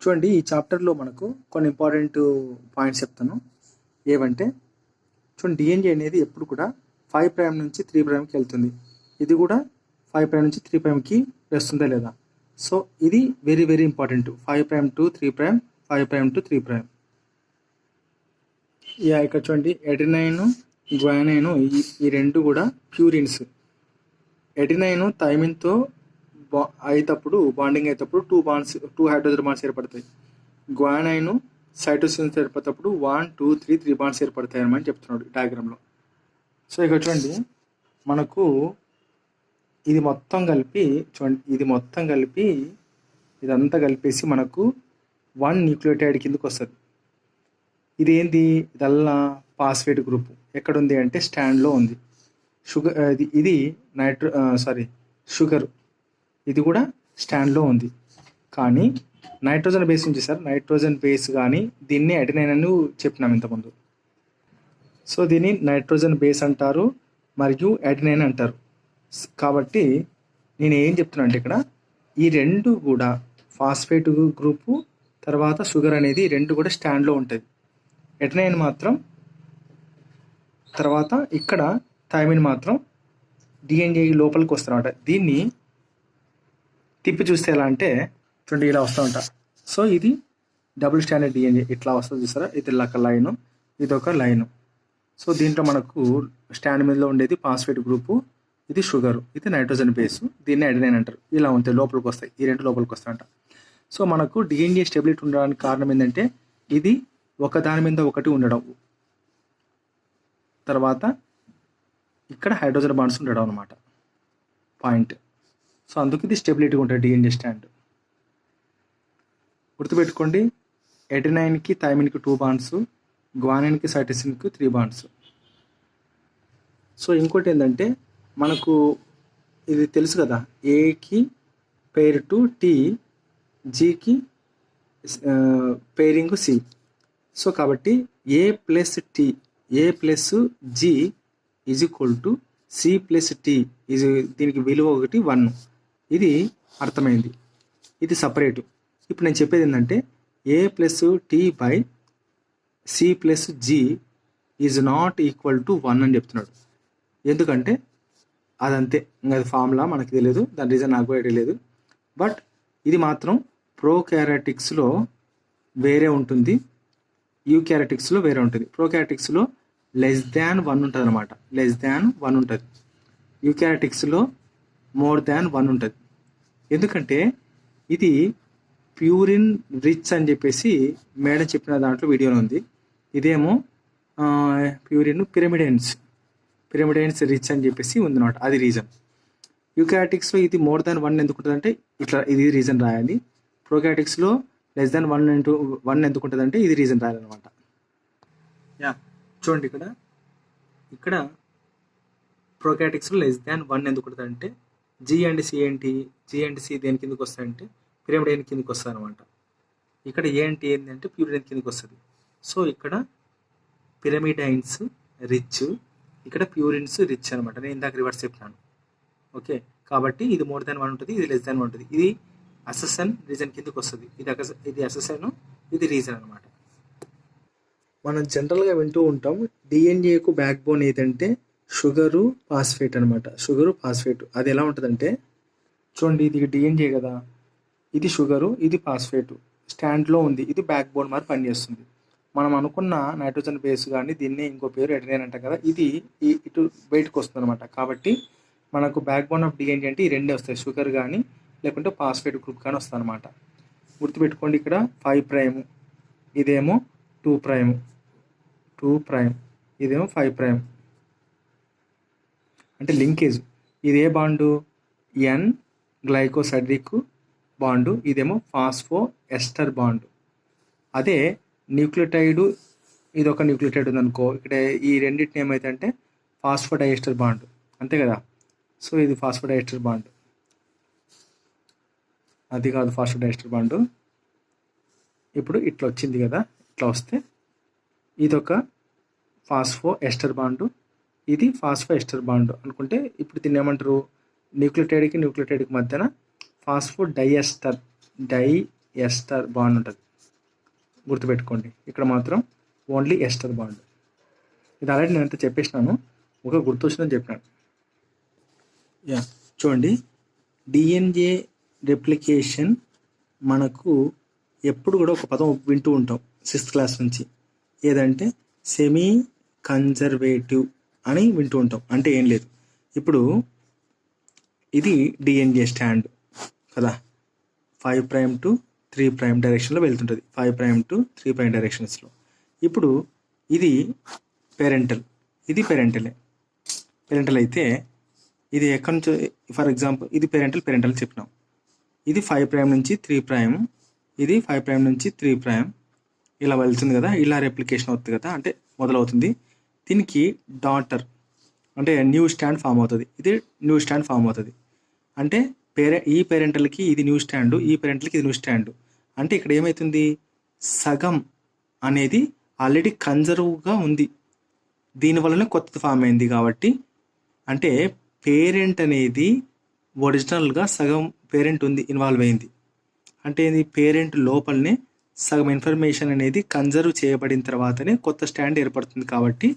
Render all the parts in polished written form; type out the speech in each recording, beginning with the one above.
చూడండి, ఈ చాప్టర్లో మనకు కొన్ని ఇంపార్టెంట్ పాయింట్స్ చెప్తాను. ఏవంటే చూడండి, డిఎన్ఏ అనేది ఎప్పుడు కూడా 5' నుంచి 3'కి వెళ్తుంది. ఇది కూడా 5' నుంచి 3'కి వస్తుందా లేదా. సో ఇది very very important. 5' to 3', 5' to 3'. ఇక్కడ చూడండి, ఎడినైన్ గ్వానైన్ ఈ రెండు కూడా ప్యూరిన్స్. ఎడినైన్ థైమిన్తో బాండింగ్ అయినప్పుడు టూ హైడ్రోజన్ బాండ్స్ ఏర్పడతాయి. గ్వానైన్ సైటోసిన్స్ ఏర్పడేటప్పుడు 1, 2, 3 బాండ్స్ ఏర్పడతాయి అని చెప్తున్నాడు డయాగ్రామ్లో. సో ఇక్కడ చూడండి, మనకు ఇది మొత్తం కలిపి చూడండి, ఇదంతా కలిపేసి మనకు 1 న్యూక్లియోటైడ్ కిందకు వస్తుంది. ఇది ఏంది? ఇదల్లా ఫాస్ఫేట్ గ్రూప్. ఎక్కడుంది అంటే స్టాండ్లో ఉంది. ఇది షుగర్. ఇది కూడా స్టాండ్లో ఉంది. కానీ నైట్రోజన్ బేస్ నుంచి నైట్రోజన్ బేస్ కానీ దీన్ని అడినైన్ అని చెప్పినాం ఇంతకుముందు. సో దీన్ని నైట్రోజన్ బేస్ అంటారు మరియు అడినైన్ అంటారు. కాబట్టి నేను ఏం చెప్తున్నా అంటే ఇక్కడ ఈ రెండు కూడా ఫాస్ఫేట్ గ్రూపు తర్వాత షుగర్ అనేది రెండు కూడా స్టాండ్లో ఉంటుంది. అడినైన్ మాత్రం తర్వాత ఇక్కడ థైమిన్ మాత్రం డిఎన్ఏ లోపలికి వస్తారన్నమాట. దీన్ని తిప్పి చూస్తే ఎలా అంటే చూడండి, ఇలా వస్తూ ఉంటా. సో ఇది డబుల్ స్టాండర్డ్ డిఎన్ఏ ఇట్లా వస్తుంది చూస్తారా. ఇది ఒక లైను, ఇది ఒక లైను. సో దీంట్లో మనకు స్టాండ్ మీదలో ఉండేది ఫాస్ఫేట్ గ్రూపు, ఇది షుగరు, ఇది నైట్రోజన్ బేసు, దీన్ని అడినైన్ అంటారు. ఇలా ఉంటాయి, లోపలికి వస్తాయి, ఈ రెండు లోపలికి వస్తాయంట. సో మనకు డిఎన్ఏ స్టెబిలిటీ ఉండడానికి కారణం ఏంటంటే ఇది ఒక దాని మీద ఒకటి ఉండడం, తర్వాత ఇక్కడ హైడ్రోజన్ బాండ్స్ ఉండడం అనమాట పాయింట్. సో అందుకు ఇది స్టెబిలిటీగా ఉంటుంది డిఎన్ఏ స్టాండ్. గుర్తుపెట్టుకోండి, ఎడినైన్కి థైమిన్కి 2 బాండ్స్, గ్వానైన్కి సైటోసిన్కి 3 బాండ్స్. సో ఇంకోటి ఏంటంటే మనకు ఇది తెలుసు కదా, ఏకి పేర్ టు టీ, జీకి పేరింగ్ సి. సో కాబట్టి A plus T, A plus G is equal to C plus T is, దీనికి విలువ ఒకటి 1. ఇది అర్థమైంది, ఇది సపరేటు. ఇప్పుడు నేను చెప్పేది ఏంటంటే A plus T by C plus G is not equal to 1 అని చెప్తున్నాడు. ఎందుకంటే అదంతే, ఇంకా అది ఫార్ములా మనకి తెలియదు, దాని రీజన్ నాకు ఐడియా లేదు. బట్ ఇది మాత్రం ప్రోకారియోటిక్స్లో వేరే ఉంటుంది, యూకారియోటిక్స్లో వేరే ఉంటుంది. ప్రోకారియోటిక్స్లో <1 ఉంటుంది అనమాట, <1 ఉంటుంది. యూకారియోటిక్స్లో <1 ఉంటుంది. ఎందుకంటే ఇది ప్యూరిన్ రిచ్ అని చెప్పేసి మేడం చెప్పిన దాంట్లో వీడియోలో ఉంది. ఇదేమో ప్యూరిన్ పిరమిడైన్స్ రిచ్ అని చెప్పేసి ఉందన్నమాట, అది రీజన్. యూకారియోటిక్స్లో ఇది <1 ఎందుకు ఉంటుందంటే ఇట్లా, ఇది రీజన్ రాయాలి. ప్రోకారియోటిక్స్లో <1 ఎందుకు ఉంటుందంటే ఇది రీజన్ రాయాలన్నమాట. చూడండి, ఇక్కడ ప్రోకారియోటిక్స్లో <1 ఎందుకు ఉంటుందంటే జీ అండ్ సి ఏంటి? జీ అండ్ సి దేని కిందకి వస్తాయంటే పిరమిడైన్ కిందకి వస్తుంది అనమాట. ఇక్కడ ఏ అంటే ఏంటంటే ప్యూరిన్ కిందకి వస్తుంది. సో ఇక్కడ పిరమిడైన్స్ రిచ్, ఇక్కడ ప్యూరిన్స్ రిచ్ అనమాట. నేను ఇందాక రివర్స్ చెప్పినాను. ఓకే, కాబట్టి ఇది <1 ఉంటుంది, ఇది <1 ఉంటుంది. ఇది అసెసన్ రీజన్ కిందకి వస్తుంది. ఇది అసెసన్, ఇది రీజన్ అనమాట. మనం జనరల్గా వింటూ ఉంటాం డిఎన్ఏకు బ్యాక్ బోన్ ఏదంటే షుగరు ఫాస్ఫేట్ అనమాట. షుగరు ఫాస్ఫేట్ అది ఎలా ఉంటుందంటే చూడండి, ఇది డిఎన్ఏ కదా, ఇది షుగరు, ఇది ఫాస్ఫేట్ స్టాండ్లో ఉంది, ఇది బ్యాక్ బోన్ మరి పనిచేస్తుంది. మనం అనుకున్న నైట్రోజన్ బేస్ కానీ దీన్ని ఇంకో పేరు అడినైన్ అంటాం కదా, ఇది ఇటు బయటకు వస్తుంది అనమాట. కాబట్టి మనకు బ్యాక్ బోన్ ఆఫ్ డిఎన్ఏ అంటే ఈ రెండే వస్తాయి, షుగర్ కానీ లేకుంటే ఫాస్ఫేట్ గ్రూప్ కానీ వస్తుంది అనమాట. గుర్తుపెట్టుకోండి, ఇక్కడ 5', ఇదేమో 2', ఇదేమో 5'. అంటే లింకేజ్. ఇదే బాండు ఎన్ గ్లైకోసైడిక్ బాండు, ఇదేమో ఫాస్ఫో ఎస్టర్ బాండు. అదే న్యూక్లియోటైడ్, ఇది ఒక న్యూక్లియోటైడ్ ఉందనుకో, ఇక్కడ ఈ రెండింటిని ఏమైతే అంటే ఫాస్ఫోడైఎస్టర్ బాండు, అంతే కదా. సో ఇది ఫాస్ఫోడైఎస్టర్ బాండు, అది కాదు ఫాస్ఫోడైఎస్టర్ బాండు. ఇప్పుడు ఇట్లా వచ్చింది కదా, ఇట్లా వస్తే ఇదొక ఫాస్ఫో ఎస్టర్ బాండు, ఇది ఫాస్ఫో ఎస్టర్ బాండ్ అనుకుంటే ఇప్పుడు దీన్ని ఏమంటారు, న్యూక్లియోటైడ్కి మధ్యన ఫాస్ఫో డైఎస్టర్ ఎస్టర్ బాండ్ ఉంటుంది, గుర్తుపెట్టుకోండి. ఇక్కడ మాత్రం ఓన్లీ ఎస్టర్ బాండ్. ఇది ఆల్రెడీ నేను అంతా చెప్పేసినాను, ఒక గుర్తొచ్చిందని చెప్పినాను. చూడండి, డిఎన్ఏ రెప్లికేషన్ మనకు ఎప్పుడు కూడా ఒక పదం వింటూ ఉంటాం 6th క్లాస్ నుంచి. ఏదంటే సెమీ కన్జర్వేటివ్ అని వింటూ ఉంటాం. అంటే ఏం లేదు, ఇప్పుడు ఇది డిఎన్ఏ స్టాండ్ కదా, 5' to 3' డైరెక్షన్లో వెళ్తుంటుంది, 5' to 3' డైరెక్షన్స్లో. ఇప్పుడు ఇది పేరెంటల్, ఇది పేరెంటల్ అయితే ఇది ఎక్కడి నుంచి, ఫర్ ఎగ్జాంపుల్ ఇది పేరెంటల్ చెప్పినాం. ఇది 5' నుంచి 3', ఇది 5' నుంచి 3', ఇలా వెళ్తుంది కదా, ఇలా రెప్లికేషన్ అవుతుంది కదా, అంటే మొదలవుతుంది. దీనికి డాటర్ అంటే న్యూ స్టాండ్ ఫామ్ అవుతుంది, ఇది న్యూ స్టాండ్ ఫామ్ అవుతుంది. అంటే ఈ పేరెంటల్కి ఇది న్యూ స్టాండ్, ఈ పేరెంటల్కి ఇది న్యూ స్టాండ్. అంటే ఇక్కడ ఏమవుతుంది, సగం అనేది ఆల్రెడీ కన్జర్వ్గా ఉంది, దీనివల్లనే కొత్తది ఫామ్ అయింది. కాబట్టి అంటే పేరెంట్ అనేది ఒరిజినల్గా సగం పేరెంట్ ఉంది, ఇన్వాల్వ్ అయింది. అంటే ఇది పేరెంట్ లోపలనే సగం ఇన్ఫర్మేషన్ అనేది కన్జర్వ్ చేయబడిన తర్వాతనే కొత్త స్టాండ్ ఏర్పడుతుంది. కాబట్టి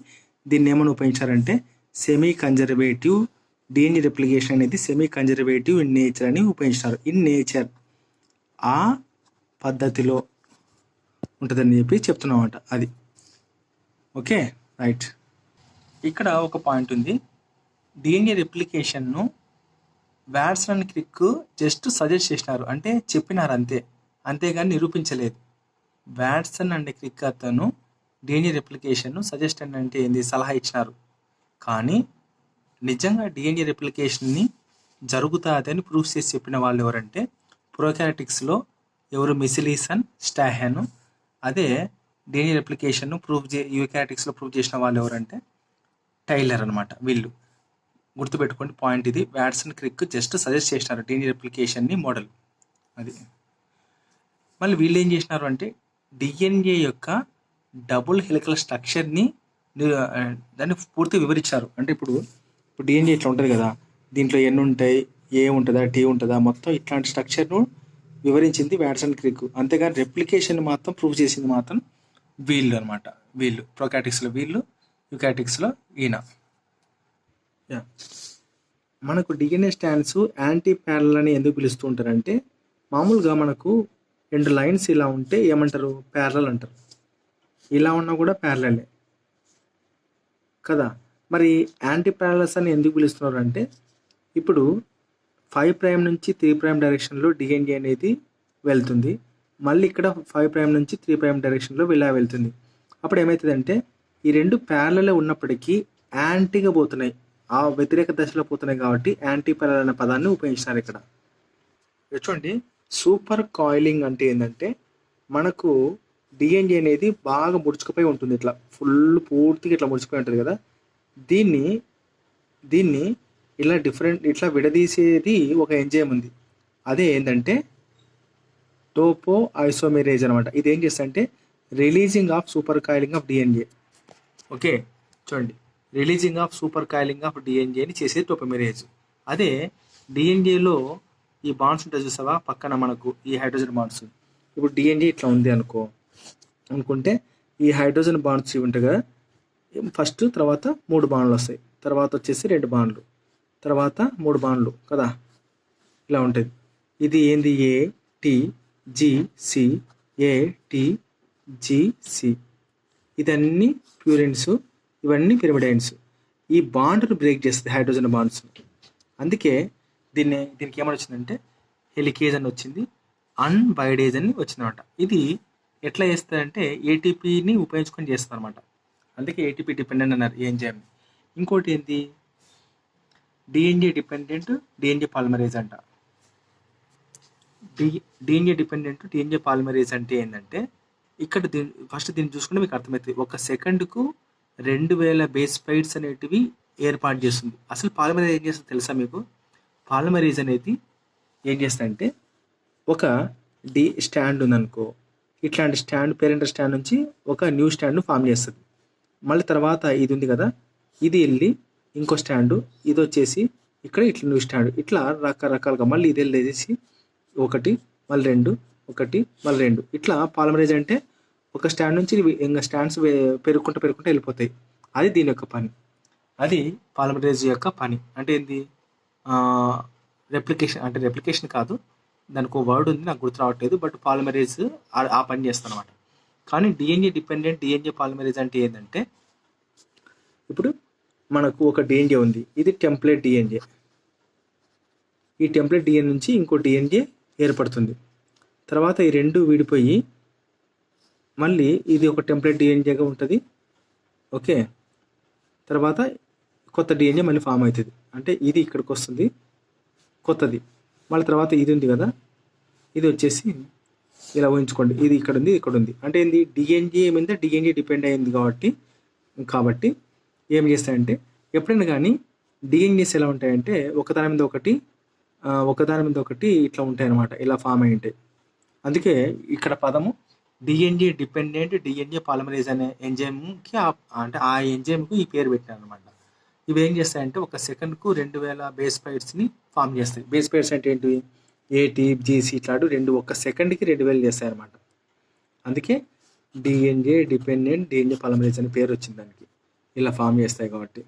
దీన్ని ఏమని ఉపయోగించారంటే సెమీ కన్జర్వేటివ్ డిఎన్ఏ రెప్లికేషన్ అనేది సెమీ కన్జర్వేటివ్ ఇన్ నేచర్ అని ఉపయోగించారు. ఇన్ నేచర్ ఆ పద్ధతిలో ఉంటుందని చెప్పి చెప్తున్నామట. అది ఓకే, రైట్. ఇక్కడ ఒక పాయింట్ ఉంది, డిఎన్ఏ రెప్లికేషన్ను Watson and Crick just suggest చేసినారు, అంటే చెప్పినారు అంతే, అంతేగాని నిరూపించలేదు. వాట్సన్ అండ్ క్రిక్ అతను డిఎన్ఏ రెప్లికేషన్ను సజెస్ట్ అంటే ఏంది, సలహా ఇచ్చినారు. కానీ నిజంగా డిఎన్ఏ రెప్లికేషన్ని జరుగుతుందని ప్రూఫ్ చేసి చెప్పిన వాళ్ళు ఎవరంటే ప్రోకారియోటిక్స్లో ఎవరు, మిసిలీసన్, స్టాహెన్. అదే డిఎన్ఏ రెప్లికేషన్ను యూకారియోటిక్స్లో ప్రూవ్ చేసిన వాళ్ళు ఎవరంటే టైలర్ అనమాట. వీళ్ళు గుర్తుపెట్టుకోండి పాయింట్ ఇది. వాట్సన్ క్రిక్ జస్ట్ సజెస్ట్ చేసినారు డిఎన్ఏ రెప్లికేషన్ని మోడల్ అది. మళ్ళీ వీళ్ళు ఏం చేసినారు అంటే డిఎన్ఏ యొక్క డబుల్ హెలికల్ స్ట్రక్చర్ని దాన్ని పూర్తిగా వివరించారు. అంటే ఇప్పుడు డిఎన్ఏ ఇట్లా ఉంటుంది కదా, దీంట్లో ఎన్ని ఉంటాయి, ఏ ఉంటుందా, టీ ఉంటుందా, మొత్తం ఇట్లాంటి స్ట్రక్చర్ను వివరించింది వాట్సన్ క్రిక్. అంతేగాని రెప్లికేషన్ మాత్రం ప్రూవ్ చేసింది మాత్రం వీళ్ళు అనమాట. వీళ్ళు ప్రోకారియోటిక్స్లో వీళ్ళు, యూకారియోటిక్స్లో ఈయన. మనకు డిఎన్ఏ స్టాండ్స్ యాంటీ ప్యారలల్ అని ఎందుకు పిలుస్తూ ఉంటారంటే, మామూలుగా మనకు 2 లైన్స్ ఇలా ఉంటే ఏమంటారు, ప్యారలల్ అంటారు. ఇలా ఉన్నా కూడా ప్యారలలే కదా. మరి యాంటీ ప్యారలల్స్ అని ఎందుకు పిలుస్తున్నారు అంటే, ఇప్పుడు 5' నుంచి 3' డైరెక్షన్లో డిఎన్ఏ అనేది వెళ్తుంది, మళ్ళీ ఇక్కడ 5' నుంచి 3' డైరెక్షన్లో ఇలా వెళ్తుంది. అప్పుడు ఏమవుతుందంటే ఈ రెండు ప్యారలల్ ఉన్నప్పటికీ యాంటీగా పోతున్నాయి, ఆ వ్యతిరేక దశలో పోతున్నాయి. కాబట్టి యాంటీ ప్యారలల్ అనే పదాన్ని ఉపయోగించినారు ఇక్కడ. చూడండి, సూపర్ కాయిలింగ్ అంటే ఏంటంటే మనకు డిఎన్ఏ అనేది బాగా ముడుచుకుపోయి ఉంటుంది, ఇట్లా పూర్తిగా ఇట్లా ముడుచుకుపోయి ఉంటుంది కదా. దీన్ని ఇట్లా విడదీసేది ఒక ఎంజైమ్ ఉంది, అదే ఏంటంటే టోపో ఐసోమెరేజ్ అనమాట. ఇది ఏం చేస్తుందంటే releasing of super coiling of DNA. Okay, చూడండి, releasing of super coiling of డిఎన్ఏని చేసేది టోపోమెరేజ్. అదే డిఎన్ఏలో ఈ బాండ్స్ ఉంటాయి చూసావా పక్కన మనకు, ఈ హైడ్రోజన్ బాండ్స్. ఇప్పుడు డిఎన్ఏ ఇట్లా ఉంది అనుకుంటే ఈ హైడ్రోజన్ బాండ్స్ ఇవి ఉంటాయి కదా, ఫస్ట్ తర్వాత 3 బాండ్లు వస్తాయి, తర్వాత వచ్చేసి 2 బాండ్లు, తర్వాత 3 బాండ్లు కదా, ఇలా ఉంటుంది. ఇది ఏంది, A T G C, A T G C. ఇదన్నీ ప్యూరిన్స్, ఇవన్నీ పిరిమిడైన్స్. ఈ బాండ్ను బ్రేక్ చేస్తుంది హైడ్రోజన్ బాండ్స్. అందుకే దీనికి ఏమని వచ్చిందంటే హెలికేజ్ అని వచ్చింది, అన్వైడేజ్ అని వచ్చిందన్నమాట. ఇది ఎట్లా చేస్తుందంటే ఏటీపీని ఉపయోగించుకొని చేస్తుంది అనమాట. అందుకే ఏటీపీ డిపెండెంట్ అన్నారు ఈ ఎంజైమ్. ఇంకోటి ఏంటి, డిఎన్ఏ డిపెండెంట్ డిఎన్ఏ పాలిమరేజ్ అంట. డిఎన్ఏ డిపెండెంట్ డిఎన్ఏ పాలిమరేజ్ అంటే ఏంటంటే, ఇక్కడ ఫస్ట్ దీన్ని చూసుకుంటే మీకు అర్థమవుతుంది. 1 సెకండ్కు 2000 బేస్ పైర్స్ అనేటివి ఏర్పాటు చేస్తుంది. అసలు పాలిమరేజ్ ఏం చేస్తుంది తెలుసా మీకు? పాలిమరేజ్ అనేది ఏం చేస్తుందంటే, ఒక స్టాండ్ ఉందనుకో, ఇట్లాంటి స్టాండ్ పేరెంటల్ స్టాండ్ నుంచి ఒక న్యూ స్టాండ్ను ఫామ్ చేస్తుంది. మళ్ళీ తర్వాత ఇది ఉంది కదా, ఇది వెళ్ళి ఇంకో స్టాండు, ఇది వచ్చేసి ఇక్కడ ఇట్లా న్యూ స్టాండ్, ఇట్లా రకరకాలుగా మళ్ళీ ఇది వెళ్ళేసి 1, మళ్ళీ 2, ఒకటి మళ్ళీ 2 ఇట్లా పాలిమరేజ్ అంటే ఒక స్టాండ్ నుంచి ఇంకా స్టాండ్స్ పెరుగుకుంటూ వెళ్ళిపోతాయి. అది దీని యొక్క పని. అది పాలిమరేజ్ యొక్క పని. అంటే ఏంది? రెప్లికేషన్. అంటే రెప్లికేషన్ కాదు, దానికి ఒక వర్డ్ ఉంది, నాకు గుర్తు రావట్లేదు. బట్ పాలిమరేజ్ ఆ పని చేస్తాను అనమాట. కానీ డిఎన్ఏ డిపెండెంట్ డిఎన్ఏ పాలిమరేజ్ అంటే ఏంటంటే, ఇప్పుడు మనకు ఒక డిఎన్ఏ ఉంది, ఇది టెంప్లెట్ డిఎన్ఏ. ఈ టెంప్లెట్ డిఎన్ఏ నుంచి ఇంకో డిఎన్ఏ ఏర్పడుతుంది. తర్వాత ఈ రెండు విడిపోయి మళ్ళీ ఇది ఒక టెంప్లెట్ డిఎన్ఏగా ఉంటుంది. ఓకే, తర్వాత కొత్త డిఎన్ఏ మళ్ళీ ఫామ్ అవుతుంది. అంటే ఇది ఇక్కడికి వస్తుంది కొత్తది. మళ్ళీ తర్వాత ఇది ఉంది కదా, ఇది వచ్చేసి ఇలా ఊహించుకోండి, ఇది ఇక్కడ ఉంది, ఇక్కడ ఉంది. అంటే ఏంది? డిఎన్ఏ మీద డిఎన్ఏ డిపెండ్ అయింది కాబట్టి ఏం చేస్తాయంటే, ఎప్పుడైనా కానీ డిఎన్ఏస్ ఎలా ఉంటాయంటే ఒకదాని మీద ఒకటి ఇట్లా ఉంటాయి అన్నమాట, ఇలా ఫామ్ అయి ఉంటాయి. అందుకే ఇక్కడ పదము డిఎన్ఏ డిపెండెంట్ డిఎన్ఏ పాలిమరేజ్ అనే ఎంజైమ్కి అంటే ఆ ఎంజైమ్కు ఈ పేరు పెట్టాను అనమాట. ఇవి ఏం చేస్తాయంటే ఒక సెకండ్కు 2000 బేస్ పైర్స్ని ఫామ్ చేస్తాయి. బేస్ పైర్స్ అంటే ఏంటి? ఏటీ, జీసీ ఇట్లాంటి రెండు ఒక సెకండ్కి 2000 చేస్తాయి అనమాట. అందుకే డిఎన్ఏ డిపెండెంట్ డిఎన్ఏ పాలిమరేజ్ అనే పేరు వచ్చింది దానికి, ఇలా ఫామ్ చేస్తాయి కాబట్టి.